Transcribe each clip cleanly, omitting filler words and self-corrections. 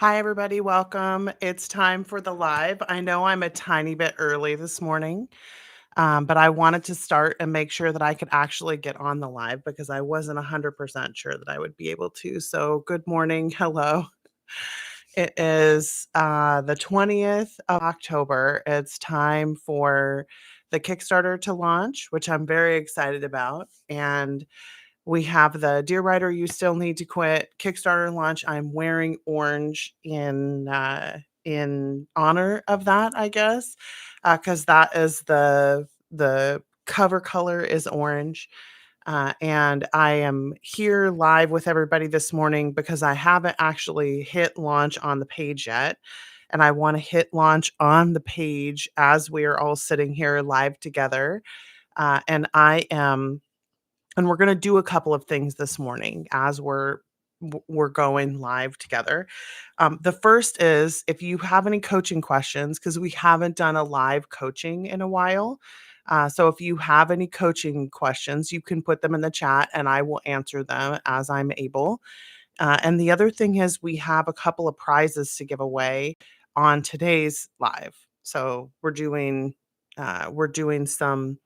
Hi, everybody. Welcome. It's time for the live. I know I'm a tiny bit early this morning, but I wanted to start and make sure that I could actually get on the live because I wasn't 100% sure that I would be able to. So, good morning. Hello. It is the 20th of October. It's time for the Kickstarter to launch, which I'm very excited about. And we have the Dear Writer, You Still Need to Quit Kickstarter launch. I'm wearing orange in honor of that, I guess, because that is the cover color is orange. And I am here live with everybody this morning because I haven't actually hit launch on the page yet. And I want to hit launch on the page as we are all sitting here live together. And I am and we're going to do a couple of things this morning as we're going live together. The first is if you have any coaching questions, because we haven't done a live coaching in a while. So if you have any coaching questions, you can put them in the chat and I will answer them as I'm able. And the other thing is we have a couple of prizes to give away on today's live. So we're doing some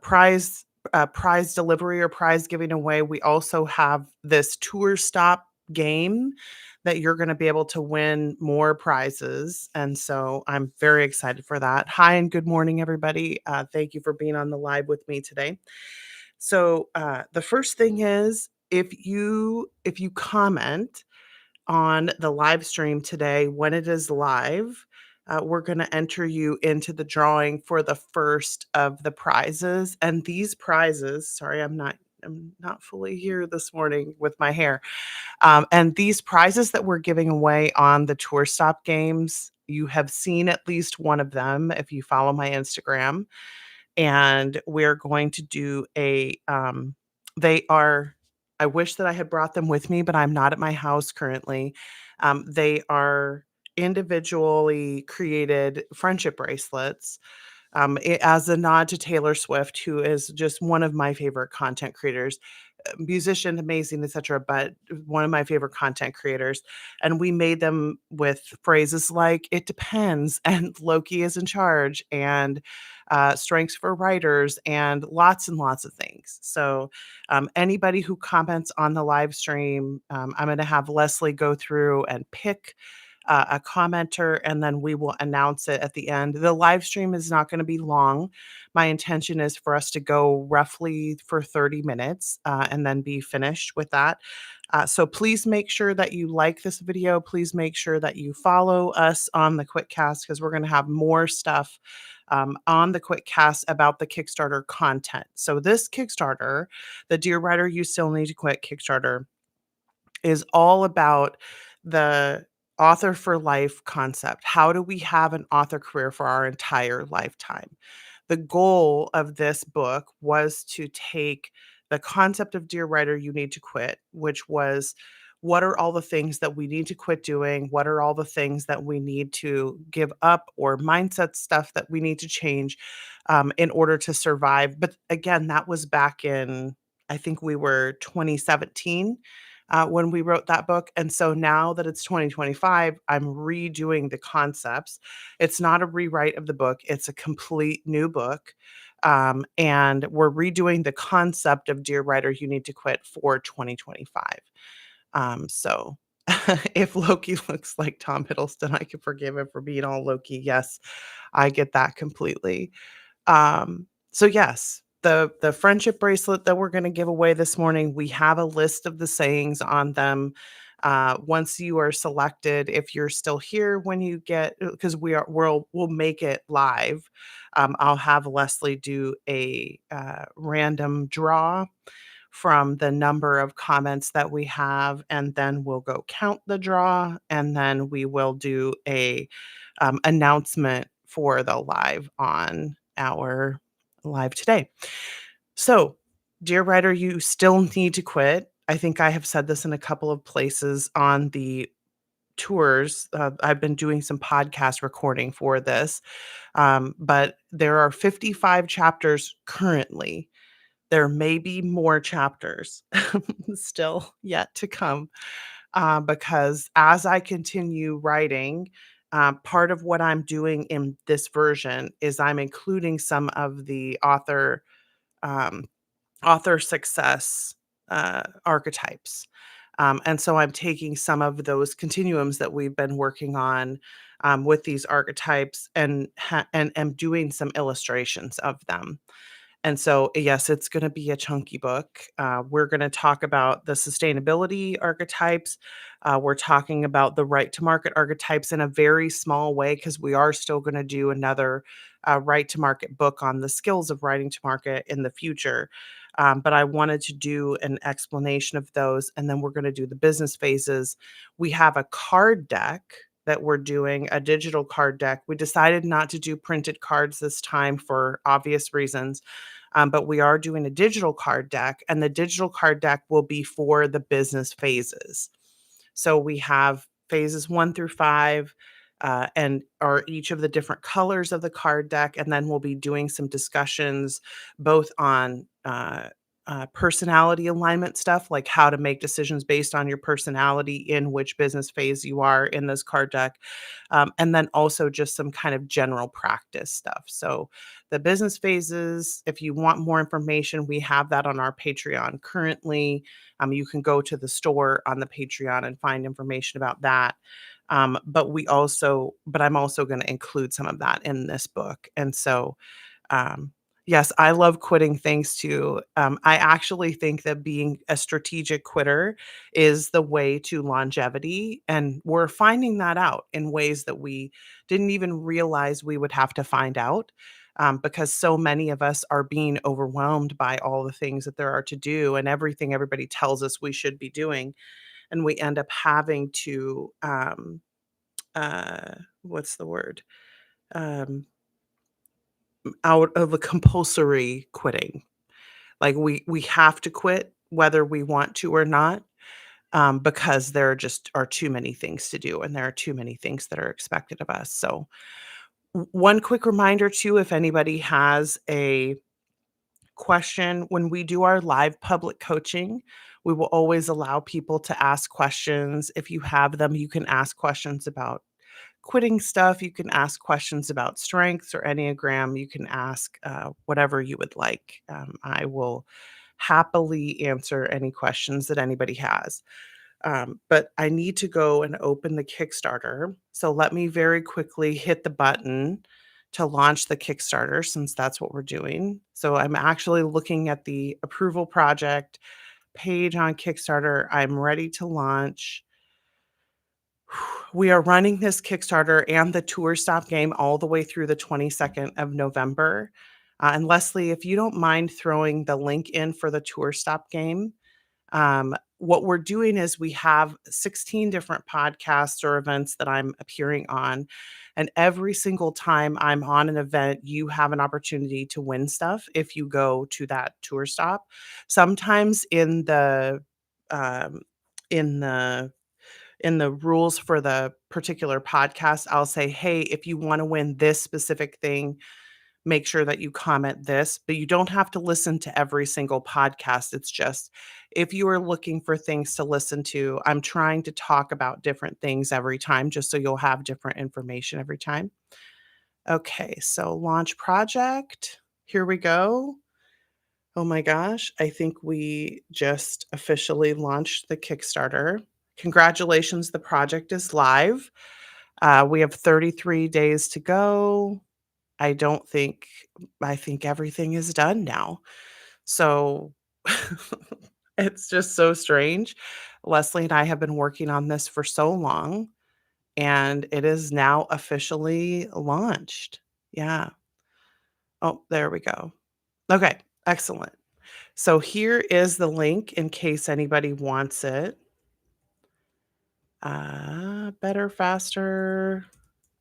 prize delivery or prize giving away. We also have this tour stop game that you're going to be able to win more prizes. And so I'm very excited for that. Hi and good morning, everybody. Thank you for being on the live with me today. So the first thing is if you comment on the live stream today when it is live. We're going to enter you into the drawing for the first of the prizes. And these prizes, sorry, I'm not fully here this morning with my hair. And these prizes that we're giving away on the tour stop games, you have seen at least one of them if you follow my Instagram. And we're going to do they are I wish that I had brought them with me, but I'm not at my house currently. They are individually created friendship bracelets, as a nod to Taylor Swift, who is just one of my favorite content creators, musician, amazing, etc. But one of my favorite content creators. And we made them with phrases like "It depends" and "Loki is in charge" and "Strengths for writers" and lots of things. So anybody who comments on the live stream, I'm going to have Leslie go through and pick a commenter, and then we will announce it at the end. The live stream is not going to be long. My intention is for us to go roughly for 30 minutes and then be finished with that. So please make sure that you like this video. Please make sure that you follow us on the Quickcast because we're going to have more stuff on the Quickcast about the Kickstarter content. So this Kickstarter, the Dear Writer, You Still Need to Quit Kickstarter, is all about the author for life concept. How do we have an author career for our entire lifetime? The goal of this book was to take the concept of Dear Writer, You Need to Quit, which was what are all the things that we need to quit doing? What are all the things that we need to give up or mindset stuff that we need to change in order to survive? But again, that was back in, I think we were 2017 when we wrote that book. And so now that it's 2025, I'm redoing the concepts. It's not a rewrite of the book, it's a complete new book. And we're redoing the concept of Dear Writer, You Need to Quit for 2025. So if Loki looks like Tom Hiddleston, I can forgive him for being all Loki. Yes, I get that completely. So yes, the friendship bracelet that we're going to give away this morning, we have a list of the sayings on them. Once you are selected, if you're still here when you get, because we'll make it live. I'll have Leslie do a random draw from the number of comments that we have, and then we'll go count the draw, and then we will do a announcement for the live on our live today. So, Dear Writer, You Still Need to Quit. I think I have said this in a couple of places on the tours. I've been doing some podcast recording for this, but there are 55 chapters currently. There may be more chapters still yet to come. because as I continue writing, part of what I'm doing in this version is I'm including some of the um, author success archetypes. And so I'm taking some of those continuums that we've been working on with these archetypes and doing some illustrations of them. And so, yes, it's going to be a chunky book. We're going to talk about the sustainability archetypes. We're talking about the right to market archetypes in a very small way because we are still going to do another right to market book on the skills of writing to market in the future. But I wanted to do an explanation of those. And then we're going to do the business phases. We have a card deck that we're doing, a digital card deck. We decided not to do printed cards this time for obvious reasons, but we are doing a digital card deck, and the digital card deck will be for the business phases. So we have phases 1 through 5, and are each of the different colors of the card deck, and then we'll be doing some discussions both on personality alignment stuff, like how to make decisions based on your personality in which business phase you are in this card deck, and then also just some kind of general practice stuff. So the business phases, if you want more information, we have that on our Patreon currently. You can go to the store on the Patreon and find information about that. But I'm also going to include some of that in this book. And so, um, yes, I love quitting things too. I actually think that being a strategic quitter is the way to longevity. And we're finding that out in ways that we didn't even realize we would have to find out. Because so many of us are being overwhelmed by all the things that there are to do and everything everybody tells us we should be doing. And we end up having to, what's the word? Um, Out of a compulsory quitting. Like we have to quit whether we want to or not, because there just are too many things to do and there are too many things that are expected of us. So one quick reminder too, if anybody has a question, when we do our live public coaching, we will always allow people to ask questions. If you have them, you can ask questions about quitting stuff. You can ask questions about strengths or Enneagram. You can ask whatever you would like. I will happily answer any questions that anybody has. But I need to go and open the Kickstarter. So let me very quickly hit the button to launch the Kickstarter since that's what we're doing. So I'm actually looking at the approval project page on Kickstarter. I'm ready to launch. We are running this Kickstarter and the tour stop game all the way through the 22nd of November. And Leslie, if you don't mind throwing the link in for the tour stop game, what we're doing is we have 16 different podcasts or events that I'm appearing on. And every single time I'm on an event, you have an opportunity to win stuff if you go to that tour stop. Sometimes um, in the in the rules for the particular podcast, I'll say, "Hey, if you wanna win this specific thing, make sure that you comment this," but you don't have to listen to every single podcast. It's just if you are looking for things to listen to, I'm trying to talk about different things every time just so you'll have different information every time. Okay, so launch project. Here we go. Oh my gosh, I think we just officially launched the Kickstarter. Congratulations, the project is live. We have 33 days to go. I don't think I think everything is done now. So it's just so strange. Leslie and I have been working on this for so long, and it is now officially launched. Yeah. Oh, there we go. Okay, excellent. So here is the link in case anybody wants it. Better, faster,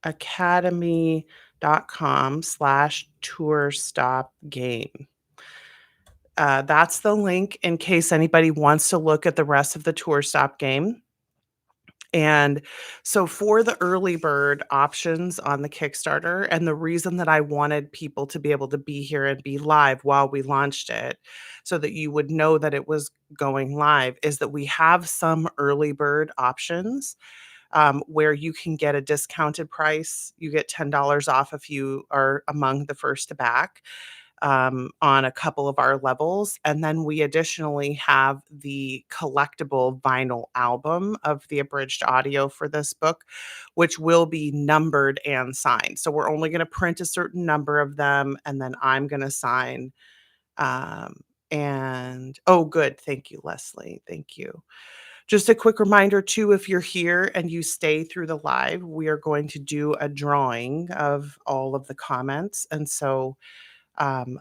academy.com/tour stop game. That's the link in case anybody wants to look at the rest of the tour stop game. And so for the early bird options on the Kickstarter, and the reason that I wanted people to be able to be here and be live while we launched it, so that you would know that it was going live, is that we have some early bird options where you can get a discounted price. You get $10 off if you are among the first to back on a couple of our levels. And then we additionally have the collectible vinyl album of the abridged audio for this book, which will be numbered and signed. So we're only going to print a certain number of them, and then I'm going to sign. And oh, good. Thank you, Leslie. Thank you. Just a quick reminder, too, if you're here and you stay through the live, we are going to do a drawing of all of the comments. And so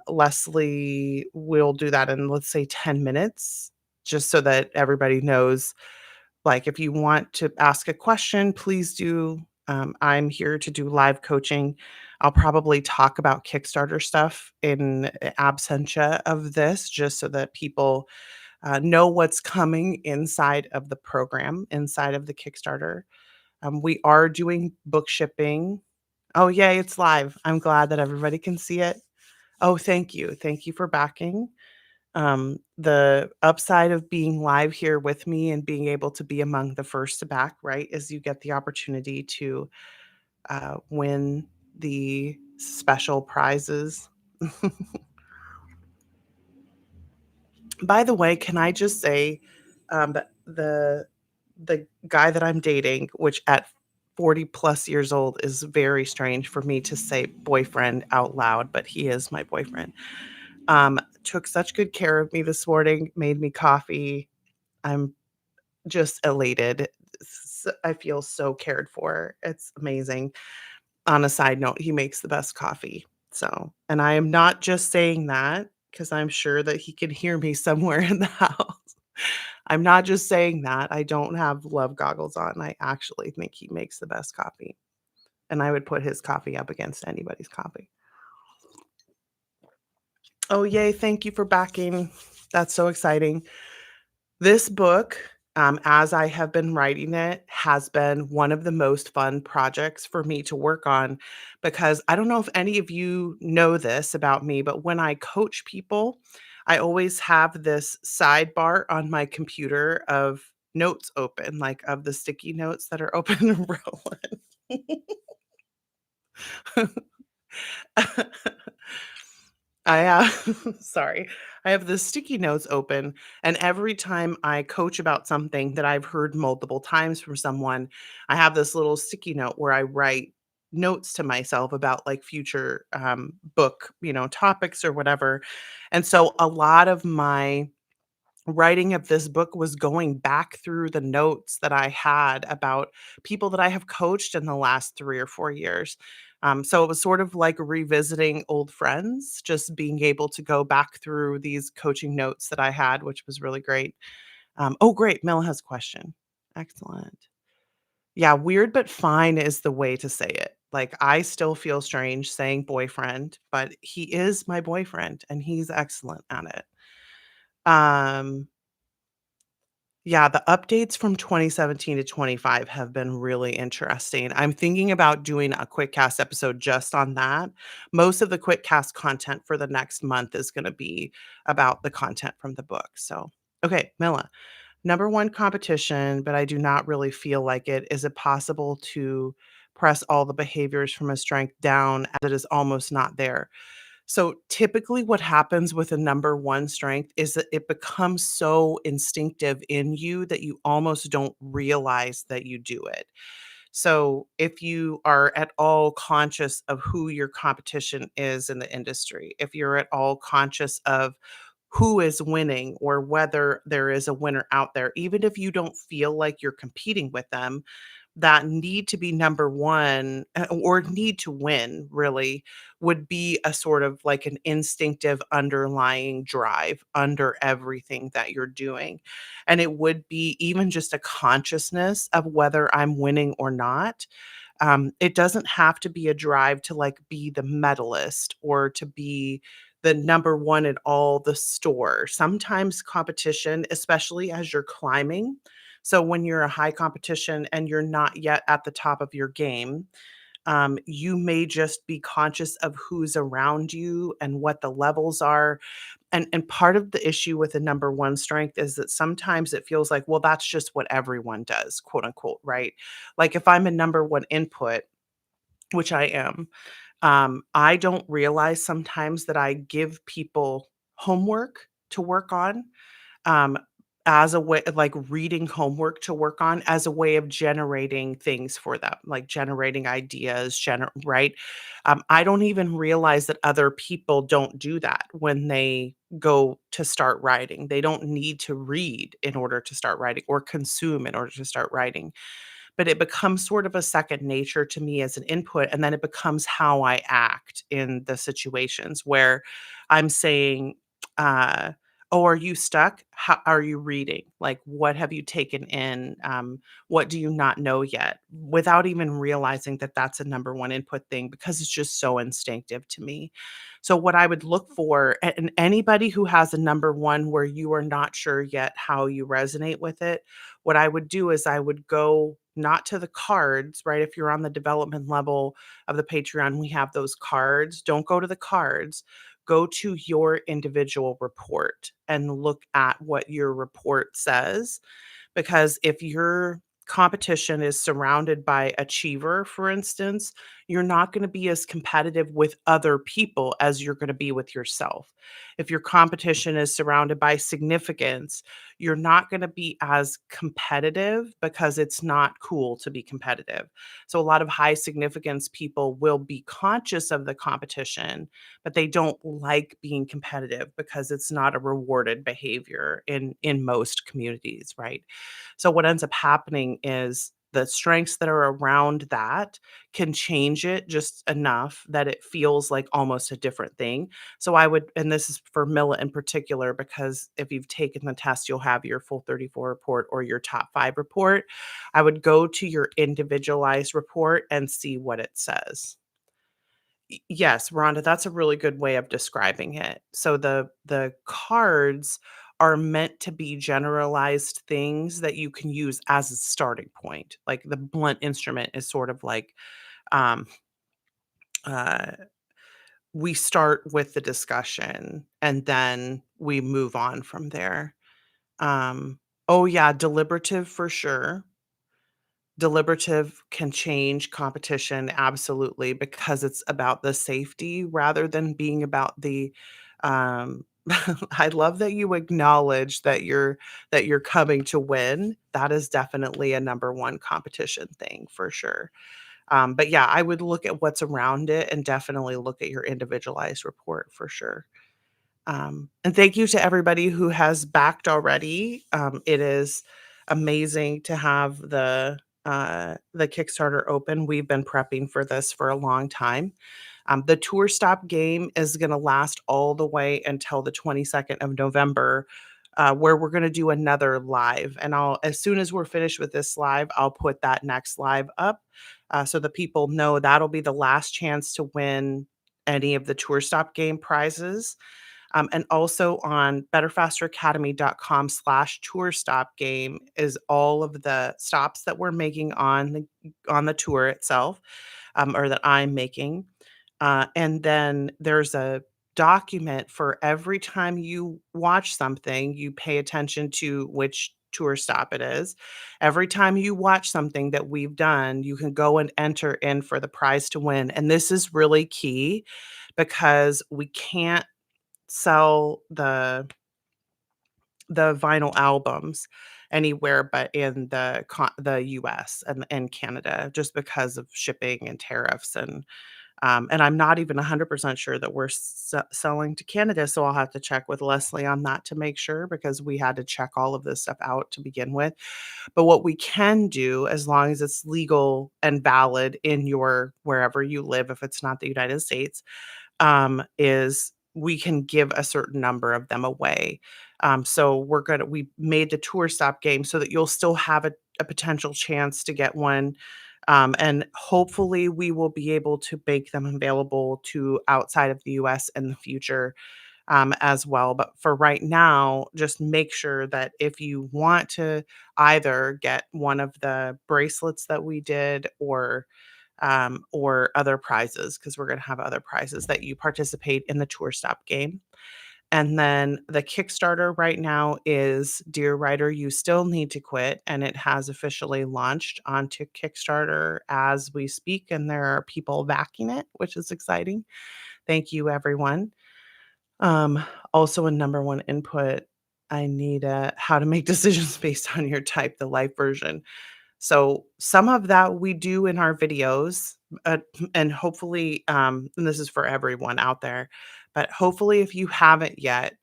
Leslie will do that in, let's say, 10 minutes, just so that everybody knows. Like, if you want to ask a question, please do. I'm here to do live coaching. I'll probably talk about Kickstarter stuff in absentia of this, just so that people know what's coming inside of the program, inside of the Kickstarter. We are doing book shipping. Oh, yay, it's live. I'm glad that everybody can see it. Oh, thank you. Thank you for backing. The upside of being live here with me and being able to be among the first to back, right, is you get the opportunity to win the special prizes. By the way, can I just say that the guy that I'm dating, which at 40 plus years old is very strange for me to say boyfriend out loud, but he is my boyfriend. Took such good care of me this morning, made me coffee. I'm just elated. I feel so cared for. It's amazing. On a side note, he makes the best coffee. So, and I am not just saying that because I'm sure that he can hear me somewhere in the house. I'm not just saying that. I don't have love goggles on. I actually think he makes the best coffee. And I would put his coffee up against anybody's coffee. Oh, yay. Thank you for backing. That's so exciting. This book, as I have been writing it, has been one of the most fun projects for me to work on because I don't know if any of you know this about me, but when I coach people, I always have this sidebar on my computer of notes open, like of the sticky notes that are open and rolling. I sorry. I have the sticky notes open, and every time I coach about something that I've heard multiple times from someone, I have this little sticky note where I write notes to myself about like future book, topics or whatever. And so a lot of my writing of this book was going back through the notes that I had about people that I have coached in the last 3 or 4 years. So it was sort of like revisiting old friends, just being able to go back through these coaching notes that I had, which was really great. Oh, great. Mel has a question. Excellent. Yeah, weird but fine is the way to say it. Like, I still feel strange saying boyfriend, but he is my boyfriend and he's excellent at it. Um, Yeah, the updates from 2017 to 25 have been really interesting. I'm thinking about doing a quick cast episode just on that. Most of the quick cast content for the next month is going to be about the content from the book. So, okay, Mila, number one competition, but I do not really feel like it. Is it possible to press all the behaviors from a strength down as it is almost not there? So typically what happens with a number 1 strength is that it becomes so instinctive in you that you almost don't realize that you do it. So if you are at all conscious of who your competition is in the industry, if you're at all conscious of who is winning or whether there is a winner out there, even if you don't feel like you're competing with them, that need to be number 1, or need to win really would be a sort of like an instinctive underlying drive under everything that you're doing. And it would be even just a consciousness of whether I'm winning or not. It doesn't have to be a drive to like be the medalist or to be the number 1 at all the store. Sometimes competition, especially as you're climbing, So when you're a high competition and you're not yet at the top of your game, you may just be conscious of who's around you and what the levels are. And part of the issue with the number one strength is that sometimes it feels like, well, that's just what everyone does, quote unquote, right? Like if I'm a number one input, which I am, I don't realize sometimes that I give people homework to work on, um, as a way like reading homework to work on as a way of generating things for them, like generating ideas, right? I don't even realize that other people don't do that when they go to start writing. They don't need to read in order to start writing or consume in order to start writing, but it becomes sort of a second nature to me as an input, and then it becomes how I act in the situations where I'm saying, uh, "Oh, are you stuck? How are you reading? Like, what have you taken in? What do you not know yet?" Without even realizing that that's a number one input thing because it's just so instinctive to me. So what I would look for, and anybody who has a number one where you are not sure yet how you resonate with it, what I would do is I would go not to the cards, right? If you're on the development level of the Patreon, we have those cards. Don't go to the cards. Go to your individual report and look at what your report says, because if your competition is surrounded by achiever, for instance, you're not going to be as competitive with other people as you're going to be with yourself. If your competition is surrounded by significance, you're not going to be as competitive because it's not cool to be competitive. So a lot of high significance people will be conscious of the competition, but they don't like being competitive because it's not a rewarded behavior in most communities, right? So what ends up happening is the strengths that are around that can change it just enough that it feels like almost a different thing. So I would, and this is for Mila in particular, because if you've taken the test, you'll have your full 34 report or your top 5 report. I would go to your individualized report and see what it says. Yes, Rhonda, that's a really good way of describing it. So the cards are meant to be generalized things that you can use as a starting point. Like the blunt instrument is sort of like, um, uh, we start with the discussion and then we move on from there. Um, oh yeah, deliberative for sure. Deliberative can change competition, absolutely, because it's about the safety rather than being about the, um I love that you acknowledge that you're coming to win. That is definitely a number 1 competition thing for sure. But yeah, I would look at what's around it and definitely look at your individualized report for sure. And thank you to everybody who has backed already. It is amazing to have the Kickstarter open. We've been prepping for this for a long time. The tour stop game is going to last all the way until the 22nd of November, where we're going to do another live. And I'll, as soon as we're finished with this live, I'll put that next live up, so the people know that'll be the last chance to win any of the tour stop game prizes. And also on betterfasteracademy.com/tour stop game is all of the stops that we're making on the tour itself, or that I'm making. And then there's a document for every time you watch something, you pay attention to which tour stop it is. Every time you watch something that we've done, you can go and enter in for the prize to win. And this is really key because we can't sell the vinyl albums anywhere but in the US and Canada, just because of shipping and tariffs, and I'm not even 100% sure that we're selling to Canada, so I'll have to check with Leslie on that to make sure, because we had to check all of this stuff out to begin with. But what we can do, as long as it's legal and valid in your wherever you live, if it's not the United States, is we can give a certain number of them away. So we made the tour stop game so that you'll still have a potential chance to get one. And hopefully we will be able to make them available to outside of the US in the future. as well. But for right now, just make sure that if you want to either get one of the bracelets that we did or other prizes, because we're going to have other prizes, that you participate in the tour stop game. And then the Kickstarter right now is Dear Writer, You Still Need to Quit. And it has officially launched onto Kickstarter as we speak. And there are people backing it, which is exciting. Thank you, everyone. Um, Also, a number one input, I need how to make decisions based on your type, the live version. So some of that we do in our videos, uh, and hopefully, and this is for everyone out there, but hopefully, if you haven't yet,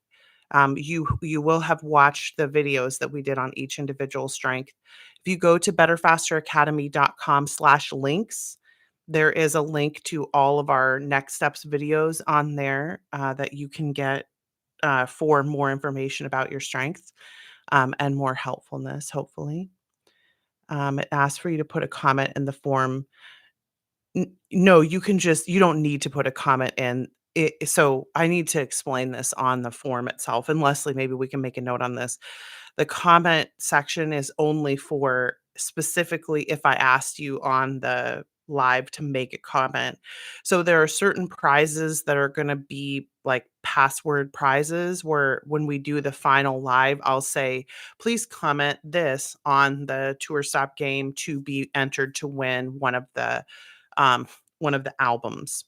you will have watched the videos that we did on each individual strength. If you go to betterfasteracademy.com/links, there is a link to all of our next steps videos on there that you can get for more information about your strengths and more helpfulness, hopefully. It asks for you to put a comment in the form. No, you don't need to put a comment in. So I need to explain this on the form itself. And Leslie, maybe we can make a note on this. The comment section is only for specifically if I asked you on the live to make a comment. So there are certain prizes that are going to be like password prizes where when we do the final live, I'll say, please comment this on the tour stop game to be entered to win um, one of the albums,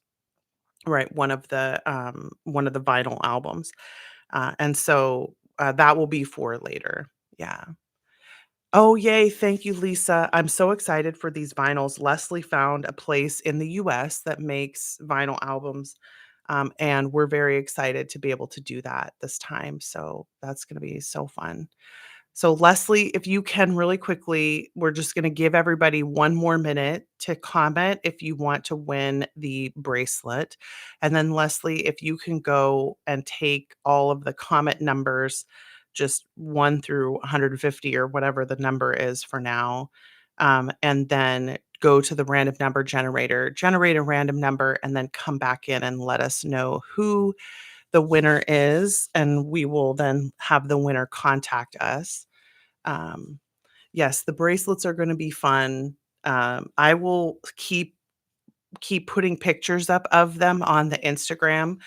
right? One of the vinyl albums. And so that will be for later. Yeah. Oh, yay. Thank you, Lisa. I'm so excited for these vinyls. Leslie found a place in the US that makes vinyl albums. And we're very excited to be able to do that this time. So that's going to be so fun. So, Leslie, if you can really quickly, we're just going to give everybody one more minute to comment if you want to win the bracelet. And then, Leslie, if you can go and take all of the comment numbers, just 1 through 150 or whatever the number is for now, and then go to the random number generator, generate a random number, and then come back in and let us know who the winner is. And we will then have the winner contact us. um, yes, the bracelets are gonna be fun. I will keep putting pictures up of them on the Instagram,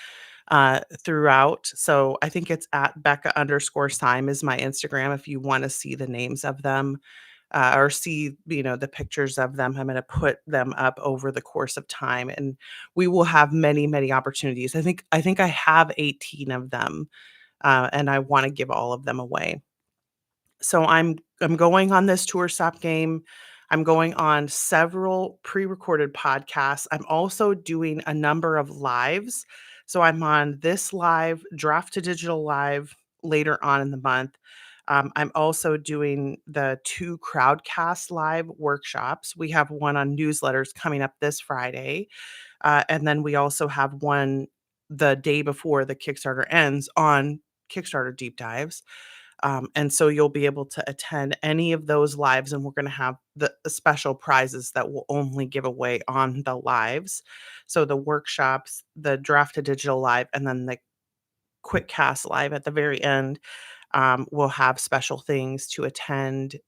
throughout. So I think it's at Becca_Syme is my Instagram if you wanna see the names of them, or see, the pictures of them. I'm gonna put them up over the course of time, and we will have many, many opportunities. I think I have 18 of them, and I wanna give all of them away. So I'm going on this tour stop game. I'm going on several pre-recorded podcasts. I'm also doing a number of lives. So I'm on this live, Draft to Digital live later on in the month. I'm also doing the 2 Crowdcast live workshops. We have one on newsletters coming up this Friday. And then we also have one the day before the Kickstarter ends on Kickstarter deep dives. And so you'll be able to attend any of those lives, and we're going to have the special prizes that we'll only give away on the lives. So the workshops, the draft to digital live, and then the quick cast live at the very end will have special things to attend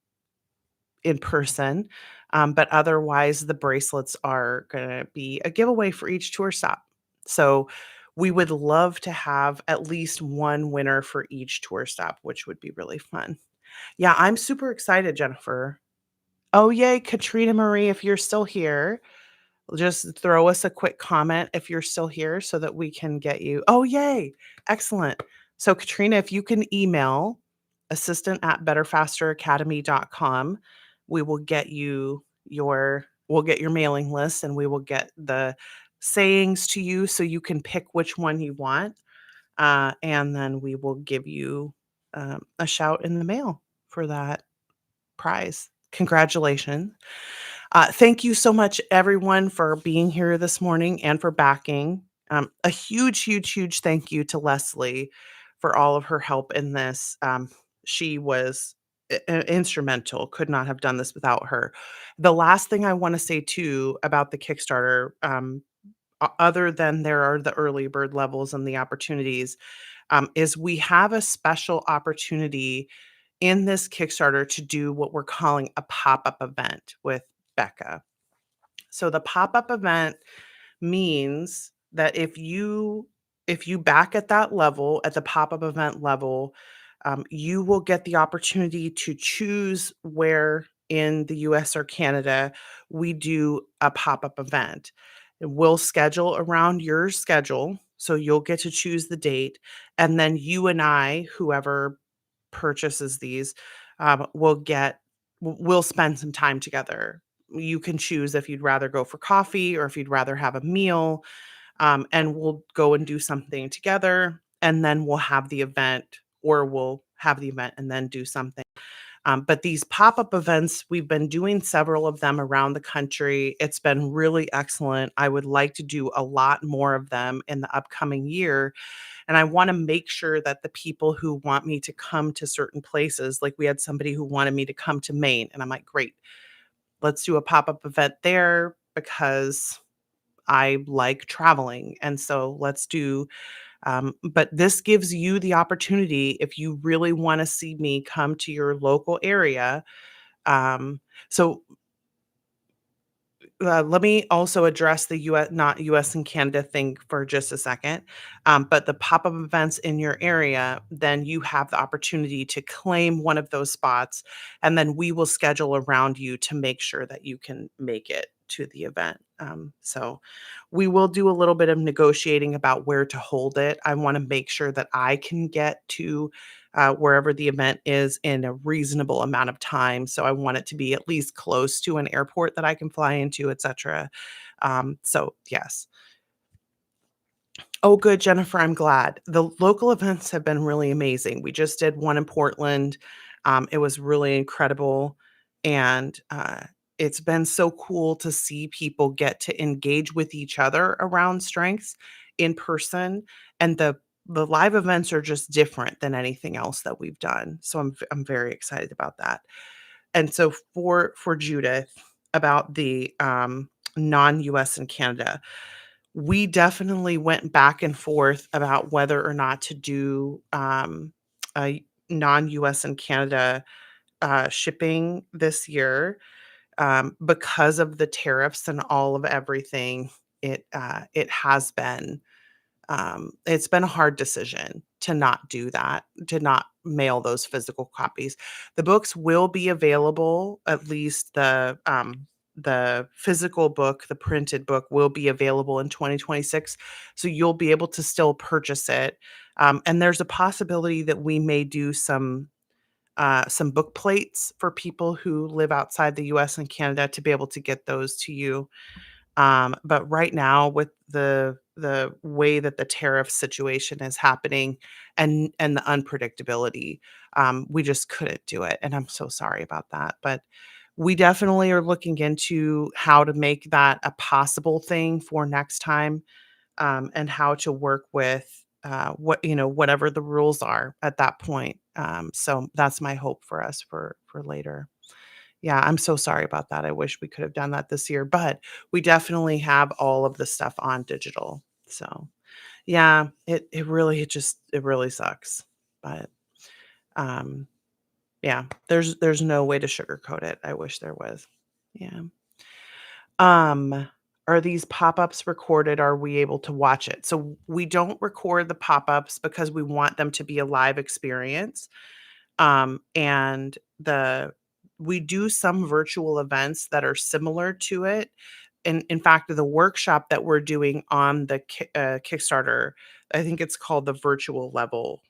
in person. But otherwise, the bracelets are going to be a giveaway for each tour stop. So we would love to have at least one winner for each tour stop, which would be really fun. Yeah, I'm super excited, Jennifer. Oh, yay, Katrina Marie, if you're still here, just throw us a quick comment if you're still here so that we can get you. Oh, yay. Excellent. So, Katrina, if you can email assistant@betterfasteracademy.com, we will get you we'll get your mailing list and we will get the sayings to you so you can pick which one you want. And then we will give you a shout in the mail for that prize. Congratulations. Thank you so much, everyone, for being here this morning and for backing. A huge, huge, huge thank you to Leslie for all of her help in this. She was instrumental, could not have done this without her. The last thing I want to say, too, about the Kickstarter, other than there are the early bird levels and the opportunities, is we have a special opportunity in this Kickstarter to do what we're calling a pop-up event with Becca. So the pop-up event means that if you back at that level, at the pop-up event level, you will get the opportunity to choose where in the US or Canada we do a pop-up event. We'll schedule around your schedule, so you'll get to choose the date, and then you and I, whoever purchases these, we'll spend some time together. You can choose if you'd rather go for coffee or if you'd rather have a meal, and we'll go and do something together, and then we'll have the event, or we'll have the event and then do something. But these pop-up events, we've been doing several of them around the country. It's been really excellent. I would like to do a lot more of them in the upcoming year. And I want to make sure that the people who want me to come to certain places, like we had somebody who wanted me to come to Maine, and I'm like, great, let's do a pop-up event there because I like traveling. And so let's do, but this gives you the opportunity if you really want to see me come to your local area. Um, so let me also address the US, not US and Canada thing for just a second. But the pop up events in your area, then you have the opportunity to claim one of those spots. And then we will schedule around you to make sure that you can make it to the event. So we will do a little bit of negotiating about where to hold it. I want to make sure that I can get to wherever the event is in a reasonable amount of time. So I want it to be at least close to an airport that I can fly into, etc. So yes. Oh, good, Jennifer. I'm glad. The local events have been really amazing. We just did one in Portland. It was really incredible. And it's been so cool to see people get to engage with each other around strengths in person. And the live events are just different than anything else that we've done. So I'm very excited about that. And so for Judith about the non-US and Canada, we definitely went back and forth about whether or not to do, a non-US and Canada, shipping this year, because of the tariffs and all of everything. It has been it's been a hard decision to not do that, to not mail those physical copies. The books will be available, at least the physical book, the printed book will be available in 2026. So you'll be able to still purchase it. And there's a possibility that we may do some book plates for people who live outside the US and Canada to be able to get those to you. But right now, with the way that the tariff situation is happening and the unpredictability, we just couldn't do it, and I'm so sorry about that. But we definitely are looking into how to make that a possible thing for next time, and how to work with whatever the rules are at that point. So that's my hope for us for later. Yeah, I'm so sorry about that. I wish we could have done that this year, but we definitely have all of the stuff on digital. So, yeah, it really sucks. But um yeah, there's no way to sugarcoat it. I wish there was. Yeah. Um are these pop-ups recorded? Are we able to watch it? So we don't record the pop-ups because we want them to be a live experience. And the we do some virtual events that are similar to it. And in fact, the workshop that we're doing on the Kickstarter, I think it's called the virtual level,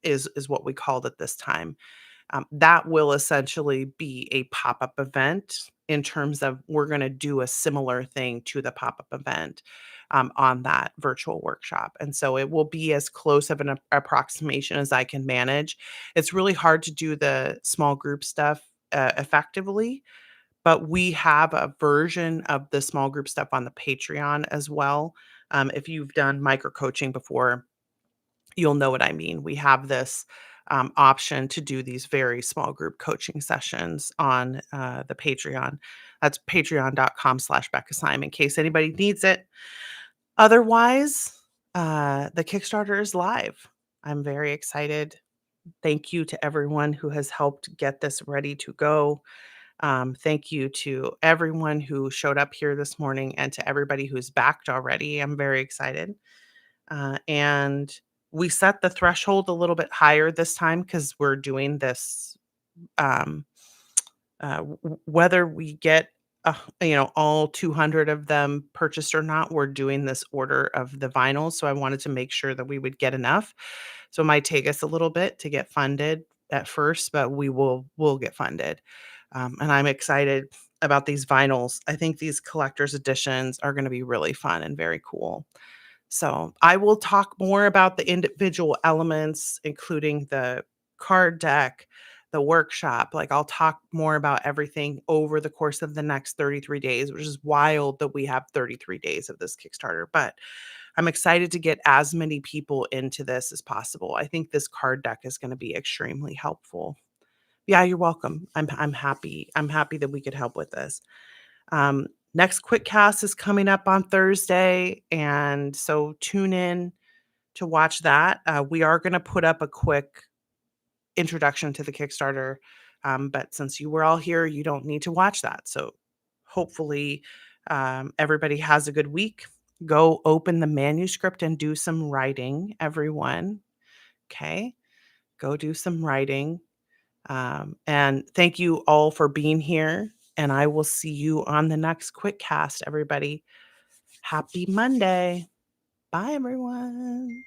is what we called it this time. That will essentially be a pop-up event in terms of we're going to do a similar thing to the pop-up event on that virtual workshop. And so it will be as close of an approximation as I can manage. It's really hard to do the small group stuff effectively, but we have a version of the small group stuff on the Patreon as well. If you've done micro coaching before, you'll know what I mean. We have this option to do these very small group coaching sessions on the Patreon. That's patreon.com/Becca Syme in case anybody needs it. Otherwise, the Kickstarter is live. I'm very excited. Thank you to everyone who has helped get this ready to go. Thank you to everyone who showed up here this morning and to everybody who's backed already. I'm very excited. And we set the threshold a little bit higher this time because we're doing this. Um, whether we get all 200 of them purchased or not, we're doing this order of the vinyls, so I wanted to make sure that we would get enough. So it might take us a little bit to get funded at first, but we'll get funded. And I'm excited about these vinyls. I think these collector's editions are going to be really fun and very cool. So I will talk more about the individual elements, including the card deck, the workshop. Like, I'll talk more about everything over the course of the next 33 days, which is wild that we have 33 days of this Kickstarter. But I'm excited to get as many people into this as possible. I think this card deck is going to be extremely helpful. Yeah, you're welcome. I'm happy. I'm happy that we could help with this. Next quick cast is coming up on Thursday, and so tune in to watch that. We are going to put up a quick introduction to the Kickstarter, but since you were all here, you don't need to watch that. So hopefully, everybody has a good week. Go open the manuscript and do some writing, everyone. Okay, go do some writing. And thank you all for being here. And I will see you on the next quick cast, everybody. Happy Monday. Bye, everyone.